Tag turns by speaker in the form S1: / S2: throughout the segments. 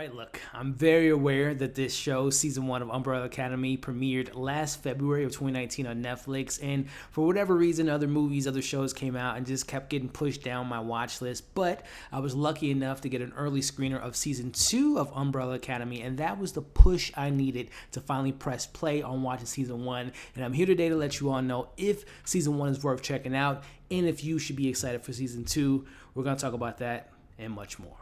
S1: right, look, I'm very aware that this show, season 1 of Umbrella Academy, premiered last February of 2019 on Netflix, and for whatever reason, other movies, other shows came out and just kept getting pushed down my watch list, but I was lucky enough to get an early screener of season 2 of Umbrella Academy, and that was the push I needed to finally press play on watching season 1, and I'm here today to let you all know if season 1 is worth checking out, and if you should be excited for season 2. We're going to talk about that and much more.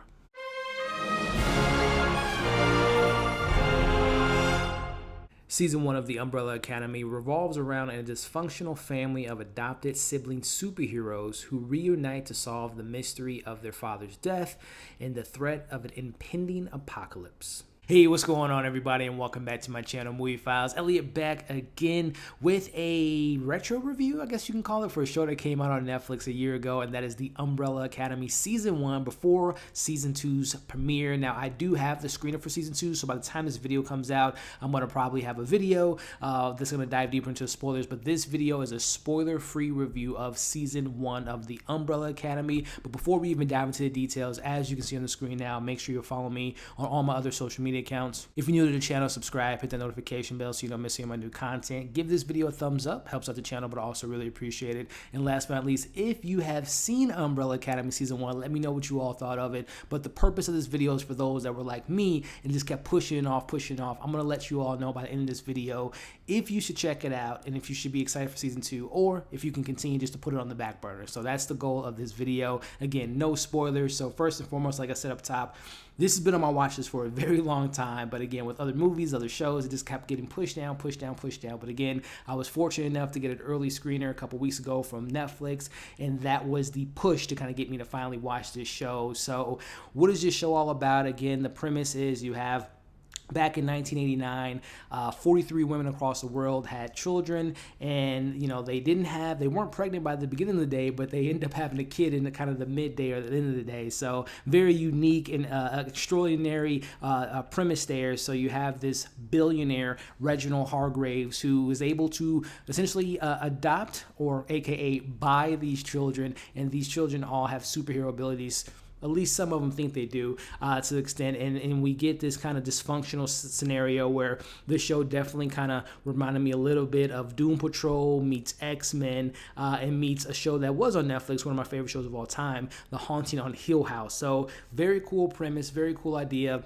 S1: Season 1 of the Umbrella Academy revolves around a dysfunctional family of adopted sibling superheroes who reunite to solve the mystery of their father's death and the threat of an impending apocalypse. Hey, what's going on, everybody, and welcome back to my channel, Movie Files. Elliot back again with a retro review, I guess you can call it, for a show that came out on Netflix a year ago, and that is the Umbrella Academy Season 1 before Season 2's premiere. Now, I do have the screener for Season 2, so by the time this video comes out, I'm going to probably have a video that's going to dive deeper into spoilers, but this video is a spoiler-free review of Season 1 of the Umbrella Academy. But before we even dive into the details, as you can see on the screen now, make sure you follow me on all my other social media accounts. If you're new to the channel, subscribe, hit that notification bell so you don't miss any of my new content. Give this video a thumbs up, helps out the channel, but I also really appreciate it. And last but not least, if you have seen Umbrella Academy Season 1, let me know what you all thought of it. But the purpose of this video is for those that were like me and just kept pushing off. I'm going to let you all know by the end of this video if you should check it out and if you should be excited for Season 2 or if you can continue just to put it on the back burner. So that's the goal of this video. Again, no spoilers. So first and foremost, like I said up top, this has been on my watch list for a very long time, but again, with other movies, other shows, it just kept getting pushed down. But again, I was fortunate enough to get an early screener a couple weeks ago from Netflix, and that was the push to kind of get me to finally watch this show. So what is this show all about? Again, the premise is you have back in 1989, 43 women across the world had children, and they weren't pregnant by the beginning of the day, but they ended up having a kid in the kind of the midday or the end of the day. So very unique and extraordinary premise there. So you have this billionaire, Reginald Hargreeves, who is able to essentially adopt, or AKA buy, these children, and these children all have superhero abilities. At least some of them think they do, to the extent, and we get this kind of dysfunctional scenario where the show definitely kind of reminded me a little bit of Doom Patrol meets X-Men, and meets a show that was on Netflix, one of my favorite shows of all time, The Haunting on Hill House. So very cool premise, very cool idea.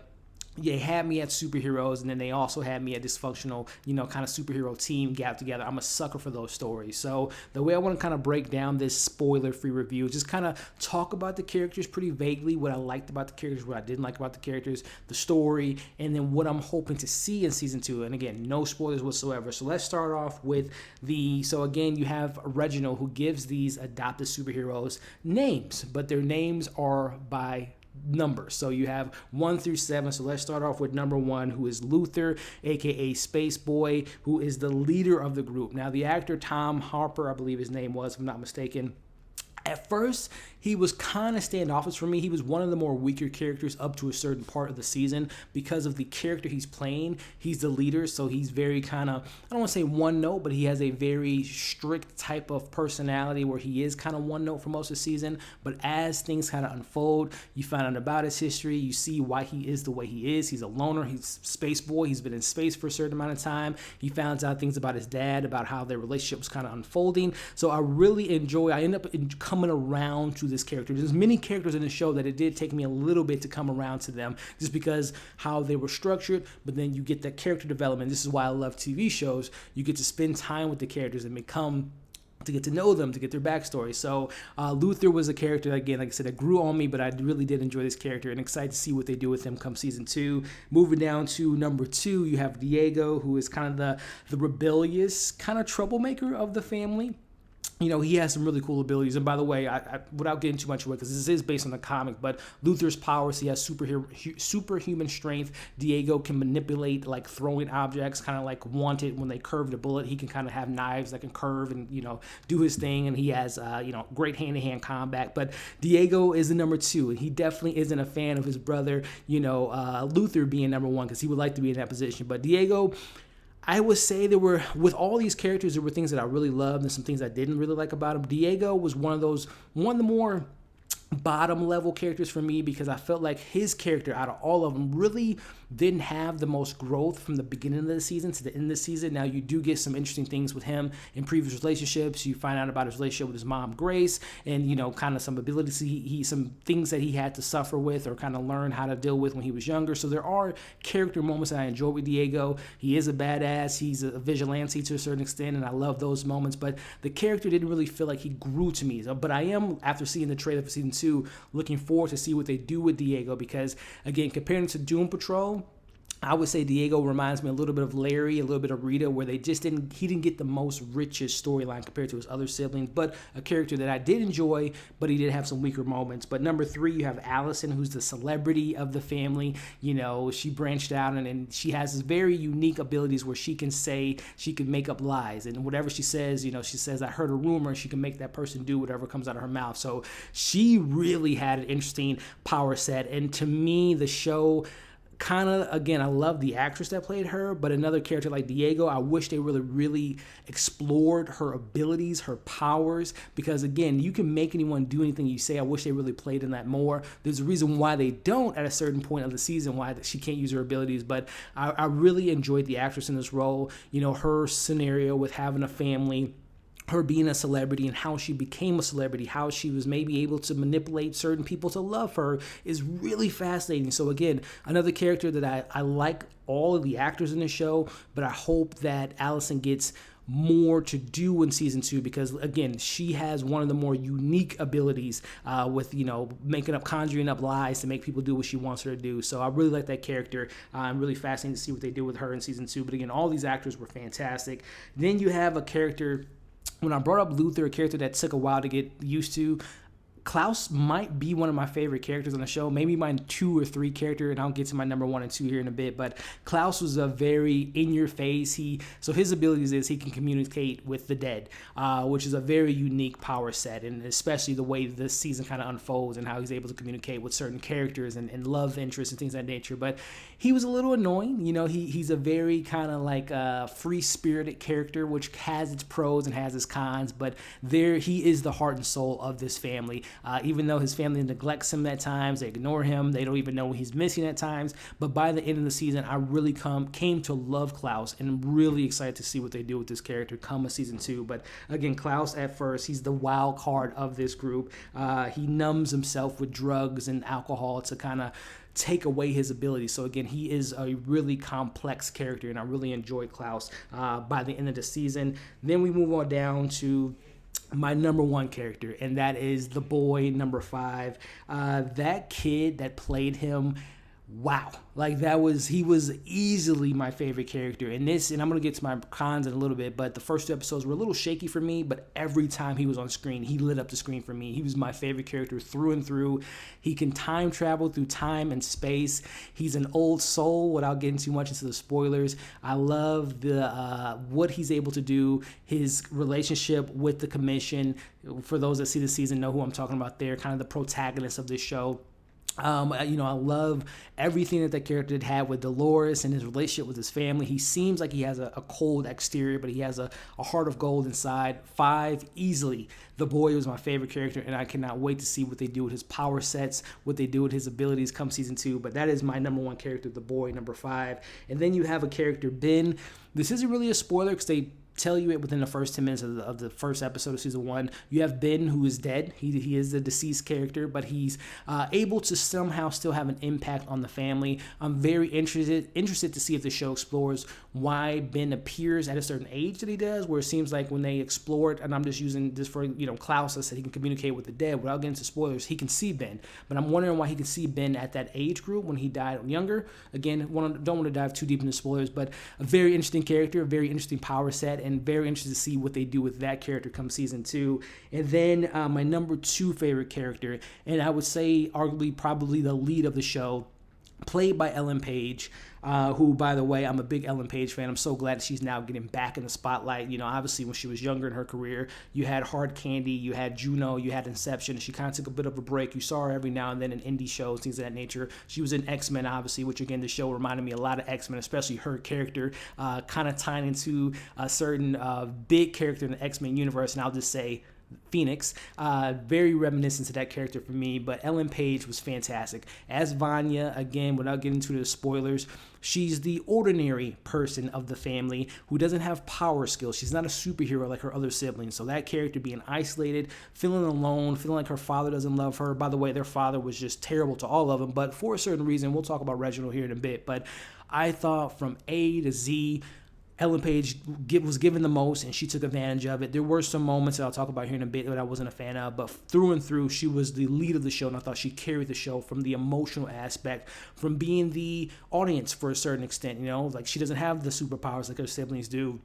S1: They had me at superheroes, and then they also had me at dysfunctional, kind of superhero team gathered together. I'm a sucker for those stories. So the way I want to kind of break down this spoiler-free review is just kind of talk about the characters pretty vaguely, what I liked about the characters, what I didn't like about the characters, the story, and then what I'm hoping to see in Season 2. And again, no spoilers whatsoever. So let's start off with so again, you have Reginald, who gives these adopted superheroes names, but their names are by numbers. So you have 1 through 7. So let's start off with number 1, who is Luther, aka Space Boy, who is the leader of the group. Now, the actor Tom Harper, I believe his name was, if I'm not mistaken, at first, he was kind of standoffish for me. He was one of the more weaker characters up to a certain part of the season because of the character he's playing. He's the leader, so he's very kind of, I don't want to say one note, but he has a very strict type of personality where he is kind of one note for most of the season. But as things kind of unfold, you find out about his history. You see why he is the way he is. He's a loner. He's a space boy. He's been in space for a certain amount of time. He finds out things about his dad, about how their relationship was kind of unfolding. So I really I end up coming around to this character. There's many characters in the show that it did take me a little bit to come around to them just because how they were structured, but then you get that character development. This is why I love TV shows. You get to spend time with the characters and to get to know them, to get their backstory. So Luther was a character, again, like I said, that grew on me, but I really did enjoy this character and excited to see what they do with him come Season 2. Moving down to number 2, you have Diego, who is kind of the rebellious kind of troublemaker of the family. He has some really cool abilities. And by the way, I without getting too much away, because this is based on the comic, but Luther's powers, he has superhuman strength. Diego can manipulate, like, throwing objects, kind of like Wanted when they curved a bullet. He can kind of have knives that can curve and, do his thing. And he has, great hand-to-hand combat. But Diego is the number 2, and he definitely isn't a fan of his brother, Luther being number 1, because he would like to be in that position. But Diego, I would say with all these characters, there were things that I really loved and some things I didn't really like about him. Diego was one of the more bottom level characters for me, because I felt like his character out of all of them really didn't have the most growth from the beginning of the season to the end of the season. Now you do get some interesting things with him in previous relationships. You find out about his relationship with his mom Grace, and kind of some abilities he some things that he had to suffer with or kind of learn how to deal with when he was younger. So there are character moments that I enjoy with Diego. He is a badass, he's a vigilante to a certain extent, and I love those moments, but the character didn't really feel like he grew to me. But I am, after seeing the trailer for season 2, looking forward to see what they do with Diego, because again, comparing to Doom Patrol, I would say Diego reminds me a little bit of Larry, a little bit of Rita, where he didn't get the most richest storyline compared to his other siblings, but a character that I did enjoy, but he did have some weaker moments. But number 3, you have Allison, who's the celebrity of the family. She branched out and she has this very unique abilities where she can make up lies, and whatever she says, she says, I heard a rumor, and she can make that person do whatever comes out of her mouth. So she really had an interesting power set, and to me, the show kind of, again, I love the actress that played her, but another character like Diego, I wish they really explored her abilities, her powers, because again, you can make anyone do anything you say. I wish they really played in that more. There's a reason why they don't at a certain point of the season, why she can't use her abilities, but I really enjoyed the actress in this role. Her scenario with having a family, her being a celebrity, and how she became a celebrity, how she was maybe able to manipulate certain people to love her, is really fascinating. So again, another character that I like all of the actors in the show, but I hope that Allison gets more to do in season 2, because again, she has one of the more unique abilities with conjuring up lies to make people do what she wants her to do. So I really like that character. I'm really fascinated to see what they do with her in season 2. But again, all these actors were fantastic. Then you have a character, when I brought up Luther, a character that took a while to get used to, Klaus might be one of my favorite characters on the show, maybe my 2 or 3 character, and I'll get to my number 1 and 2 here in a bit. But Klaus was a very in-your-face. So his abilities is he can communicate with the dead, which is a very unique power set, and especially the way this season kind of unfolds and how he's able to communicate with certain characters and love interests and things of that nature. But he was a little annoying. He's a very kind of like free-spirited character, which has its pros and has its cons, but he is the heart and soul of this family. Even though his family neglects him at times, they ignore him, they don't even know he's missing at times. But by the end of the season, I really came to love Klaus, and I'm really excited to see what they do with this character come with season 2. But again, Klaus at first, he's the wild card of this group. He numbs himself with drugs and alcohol to kind of take away his abilities. So again, he is a really complex character, and I really enjoyed Klaus by the end of the season. Then we move on down to my number 1 character, and that is the boy number 5. That kid that played him, wow, like he was easily my favorite character in this. And I'm gonna get to my cons in a little bit, but the first 2 episodes were a little shaky for me, but every time he was on screen, he lit up the screen for me. He was my favorite character through and through. He can time travel through time and space. He's an old soul without getting too much into the spoilers. I love what he's able to do, his relationship with the commission. For those that see the season know who I'm talking about. They're kind of the protagonist of this show. I love everything that character had with Dolores and his relationship with his family. He seems like he has a cold exterior, but he has a heart of gold inside. 5, easily. The boy was my favorite character, and I cannot wait to see what they do with his power sets, what they do with his abilities come season 2. But that is my number 1 character, the boy, number 5. And then you have a character, Ben. This isn't really a spoiler because they tell you it within the first 10 minutes of the first episode of season 1. You have Ben, who is dead. He is a deceased character, but he's able to somehow still have an impact on the family. I'm very interested to see if the show explores why Ben appears at a certain age that he does, where it seems like when they explore it, and I'm just using this for Klaus, I said he can communicate with the dead. Without getting into spoilers, he can see Ben, but I'm wondering why he can see Ben at that age group when he died younger. Again, don't want to dive too deep into spoilers, but a very interesting character, a very interesting power set, and very interested to see what they do with that character come season 2. And then my number 2 favorite character, and I would say arguably probably the lead of the show, played by Ellen Page, who, by the way, I'm a big Ellen Page fan. I'm so glad she's now getting back in the spotlight. Obviously when she was younger in her career, you had Hard Candy, you had Juno, you had Inception. She kind of took a bit of a break. You saw her every now and then in indie shows, things of that nature. She was in X-Men, obviously, which again, the show reminded me a lot of X-Men, especially her character, kind of tying into a certain big character in the X-Men universe. And I'll just say, Phoenix, very reminiscent to that character for me, but Ellen Page was fantastic. As Vanya, again, without getting into the spoilers, she's the ordinary person of the family who doesn't have power skills. She's not a superhero like her other siblings. So that character being isolated, feeling alone, feeling like her father doesn't love her. By the way, their father was just terrible to all of them, but for a certain reason, we'll talk about Reginald here in a bit, but I thought from A to Z, Ellen Page was given the most, and she took advantage of it. There were some moments that I'll talk about here in a bit that I wasn't a fan of, but through and through, she was the lead of the show, and I thought she carried the show from the emotional aspect, from being the audience for a certain extent, like she doesn't have the superpowers like her siblings do.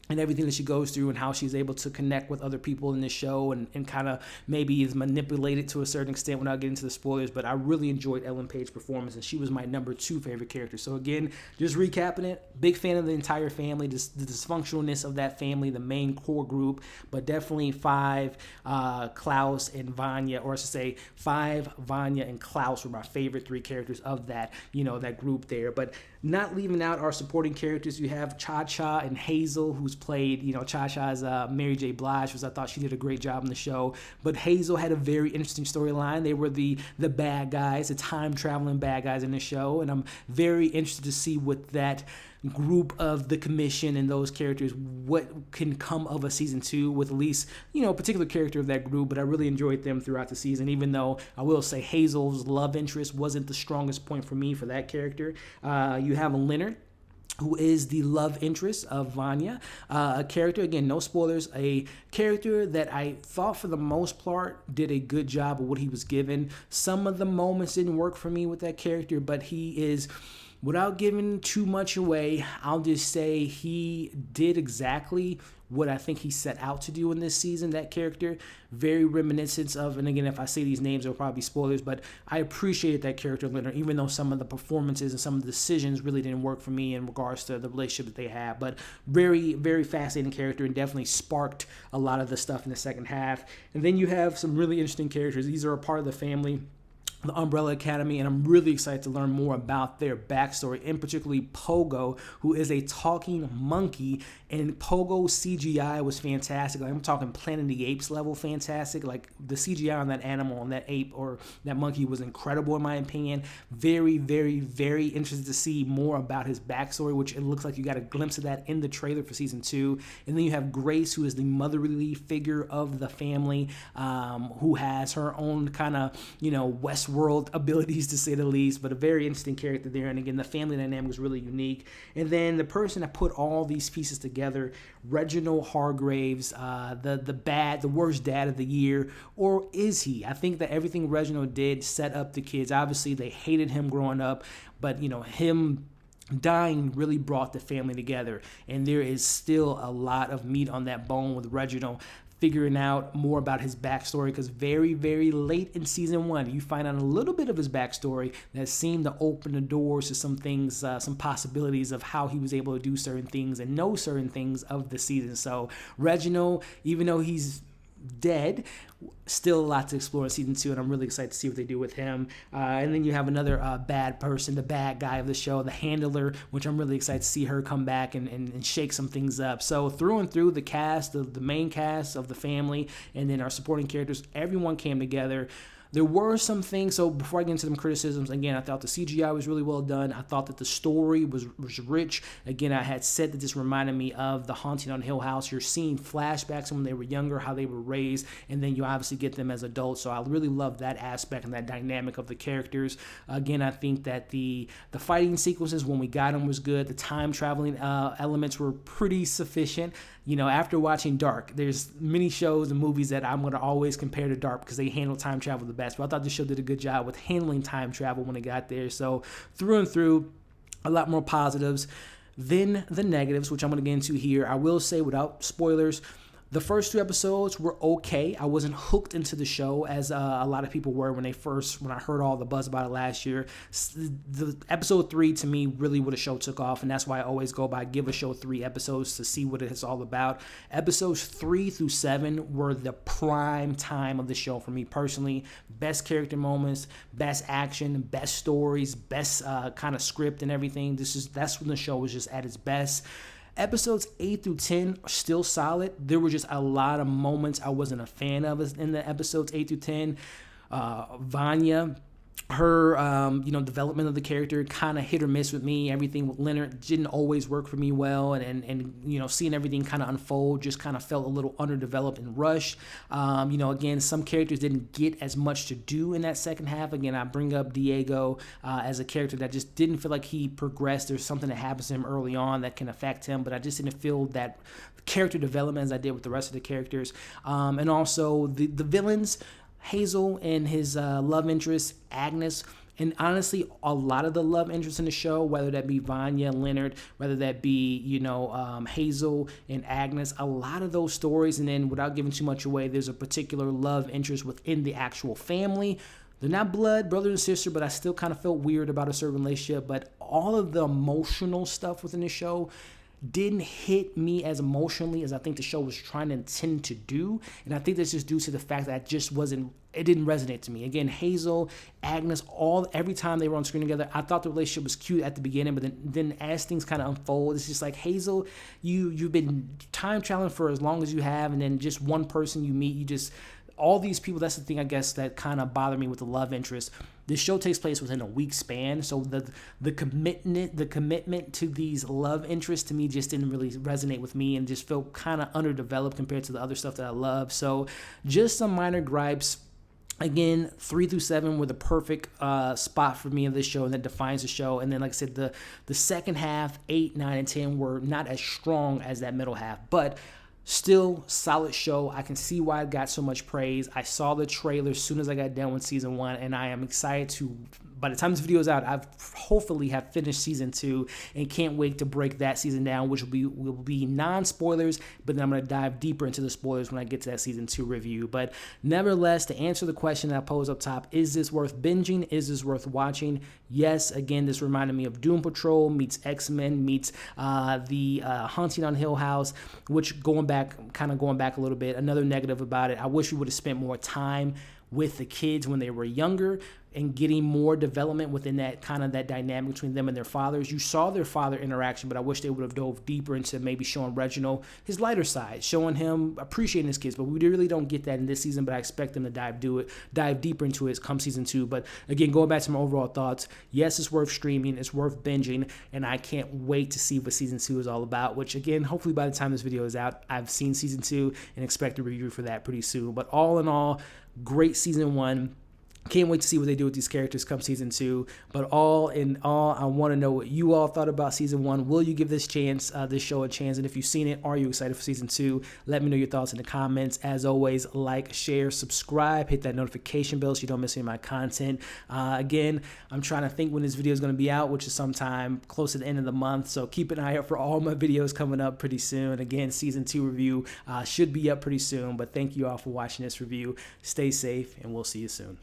S1: And everything that she goes through and how she's able to connect with other people in this show and kind of maybe is manipulated to a certain extent without getting into the spoilers. But I really enjoyed Ellen Page's performance, and she was my number 2 favorite character. So again, just recapping it, big fan of the entire family, the dysfunctionalness of that family, the main core group, but definitely 5, Klaus and Vanya, or I should say 5, Vanya and Klaus were my favorite 3 characters of that, that group there. But not leaving out our supporting characters, you have Cha-Cha and Hazel, who's played, Cha-Cha as Mary J. Blige, because I thought she did a great job in the show. But Hazel had a very interesting storyline. They were the bad guys, the time-traveling bad guys in the show, and I'm very interested to see what that group of the commission and those characters, what can come of a season 2 with at least, a particular character of that group. But I really enjoyed them throughout the season, even though I will say Hazel's love interest wasn't the strongest point for me for that character. You have Leonard, who is the love interest of Vanya, a character, again, no spoilers, a character that I thought for the most part did a good job of what he was given. Some of the moments didn't work for me with that character, but he is, without giving too much away, I'll just say he did exactly what I think he set out to do in this season. That character, very reminiscent of, and again, if I say these names, it'll probably be spoilers, but I appreciated that character, Leonard, even though some of the performances and some of the decisions really didn't work for me in regards to the relationship that they had. But very, very fascinating character, and definitely sparked a lot of the stuff in the second half. And then you have some really interesting characters. These are a part of the family, the Umbrella Academy, and I'm really excited to learn more about their backstory, and particularly Pogo, who is a talking monkey, and Pogo's CGI was fantastic. Like, I'm talking Planet of the Apes level fantastic. Like, the CGI on that animal, on that ape or that monkey was incredible in my opinion. Very, very, very interested to see more about his backstory, which it looks like you got a glimpse of that in the trailer for season 2. And then you have Grace, who is the motherly figure of the family, who has her own kind of, Westworld abilities, to say the least, but a very interesting character there. And again, the family dynamic was really unique. And then the person that put all these pieces together, Reginald Hargreeves, the worst dad of the year, or is he? I think that everything Reginald did set up the kids. Obviously, they hated him growing up, but him dying really brought the family together. And there is still a lot of meat on that bone with Reginald, figuring out more about his backstory, because very, very late in season 1, you find out a little bit of his backstory that seemed to open the doors to some things, some possibilities of how he was able to do certain things and know certain things of the season. So Reginald, even though he's dead, still a lot to explore in season 2, and I'm really excited to see what they do with him. And then you have another bad person, the bad guy of the show, the handler, which I'm really excited to see her come back and shake some things up. So through and through, the cast, the main cast of the family, and then our supporting characters, everyone came together. There were some things, so before I get into them criticisms, again, I thought the CGI was really well done. I thought that the story was rich. Again, I had said that this reminded me of The Haunting on Hill House. You're seeing flashbacks when they were younger, how they were raised, and then you obviously get them as adults. So I really love that aspect and that dynamic of the characters. Again, I think that the fighting sequences when we got them was good. The time traveling elements were pretty sufficient. After watching Dark, there's many shows and movies that I'm going to always compare to Dark because they handle time travel the best. But I thought this show did a good job with handling time travel when it got there. So through and through, a lot more positives than the negatives, which I'm going to get into here. I will say, without spoilers, the first 2 episodes were okay. I wasn't hooked into the show as a lot of people were when I heard all the buzz about it last year. The episode 3 to me really where the show took off, and that's why I always go by give a show 3 episodes to see what it's all about. Episodes 3 through 7 were the prime time of the show for me personally. Best character moments, best action, best stories, best kind of script and everything. That's when the show was just at its best. Episodes 8 through 10 are still solid. There were just a lot of moments I wasn't a fan of in the episodes 8 through 10. Vanya, her development of the character kind of hit or miss with me. Everything with Leonard didn't always work for me well, and seeing everything kind of unfold just kind of felt a little underdeveloped and rushed. Again, some characters didn't get as much to do in that second half. Again, I bring up Diego as a character that just didn't feel like he progressed. There's something that happens to him early on that can affect him, but I just didn't feel that character development as I did with the rest of the characters. And also the villains, Hazel and his love interest, Agnes, and honestly, a lot of the love interests in the show, whether that be Vanya and Leonard, whether that be, Hazel and Agnes, a lot of those stories, and then without giving too much away, there's a particular love interest within the actual family. They're not blood, brother and sister, but I still kind of felt weird about a certain relationship. But all of the emotional stuff within the show didn't hit me as emotionally as I think the show was trying to intend to do. And I think that's just due to the fact that it didn't resonate to me. Again, Hazel, Agnes, every time they were on screen together, I thought the relationship was cute at the beginning, but then as things kind of unfold, it's just like, Hazel, you've been time traveling for as long as you have, and then just one person you meet, all these people, that's the thing I guess that kind of bothered me with the love interest. This show takes place within a week span, so the commitment to these love interests to me just didn't really resonate with me and just felt kind of underdeveloped compared to the other stuff that I love. So just some minor gripes. Again, 3 through 7 were the perfect spot for me of this show, and that defines the show. And then, like I said, the second half, 8, 9, and 10 were not as strong as that middle half, but still solid show. I can see why it got so much praise. I saw the trailer as soon as I got done with season 1, and I am excited to, by the time this video is out, I've hopefully have finished season 2 and can't wait to break that season down, which will be non-spoilers, but then I'm going to dive deeper into the spoilers when I get to that season 2 review. But nevertheless, to answer the question that I posed up top, is this worth binging? Is this worth watching? Yes. Again, this reminded me of Doom Patrol meets X-Men meets the Haunting on Hill House, which going back a little bit, another negative about it, I wish we would have spent more time with the kids when they were younger and getting more development within that kind of that dynamic between them and their fathers. You saw their father interaction, but I wish they would have dove deeper into maybe showing Reginald his lighter side, showing him appreciating his kids. But we really don't get that in this season, but I expect them to dive deeper into it come season 2. But again, going back to my overall thoughts, yes, it's worth streaming, it's worth binging, and I can't wait to see what season 2 is all about, which again, hopefully by the time this video is out, I've seen season 2 and expect a review for that pretty soon. But all in all, great season 1. Can't wait to see what they do with these characters come season 2. But all in all, I want to know what you all thought about season 1. Will you give this show a chance? And if you've seen it, are you excited for season 2? Let me know your thoughts in the comments. As always, like, share, subscribe, hit that notification bell so you don't miss any of my content. Again, I'm trying to think when this video is going to be out, which is sometime close to the end of the month. So keep an eye out for all my videos coming up pretty soon. Again, season 2 review should be up pretty soon. But thank you all for watching this review. Stay safe, and we'll see you soon.